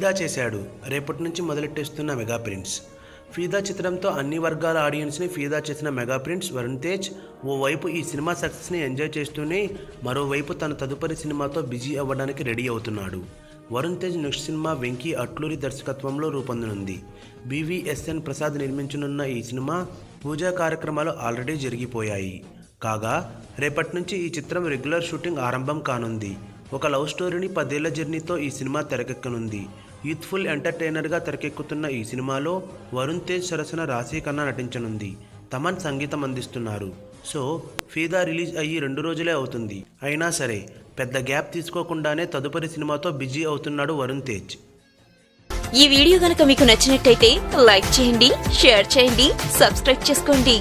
భారీగా చేశాడు. రేపటి నుంచి మొదలెట్టేస్తున్న మెగా ప్రిన్స్. ఫిదా చిత్రంతో అన్ని వర్గాల ఆడియన్స్ని ఫిదా చేసిన మెగా ప్రిన్స్ వరుణ్ తేజ్ ఓవైపు ఈ సినిమా సక్సెస్ని ఎంజాయ్ చేస్తూనే మరోవైపు తన తదుపరి సినిమాతో బిజీ అవ్వడానికి రెడీ అవుతున్నాడు. వరుణ్ తేజ్ నెక్స్ట్ సినిమా వెంకీ అట్లూరి దర్శకత్వంలో రూపొందనుంది. BVSN ప్రసాద్ నిర్మించనున్న ఈ సినిమా పూజా కార్యక్రమాలు ఆల్రెడీ జరిగిపోయాయి. కాగా రేపటి నుంచి ఈ చిత్రం రెగ్యులర్ షూటింగ్ ఆరంభం కానుంది. ఒక లవ్ స్టోరీని 10 ఏళ్ల జర్నీతో ఈ సినిమా తెరకెక్కనుంది. యూత్ఫుల్ ఎంటర్టైనర్గా తెరకెక్కుతున్న ఈ సినిమాలో వరుణ్ తేజ్ సరసన రాశి ఖన్నా నటించనుంది. తమన్ సంగీతం అందిస్తున్నారు. సో ఫిదా రిలీజ్ అయ్యి 2 రోజులే అవుతుంది. అయినా సరే పెద్ద గ్యాప్ తీసుకోకుండానే తదుపరి సినిమాతో బిజీ అవుతున్నాడు వరుణ్ తేజ్. ఈ వీడియో గనుక మీకు నచ్చినట్టయితే లైక్ చేయండి, షేర్ చేయండి, సబ్స్క్రైబ్ చేసుకోండి.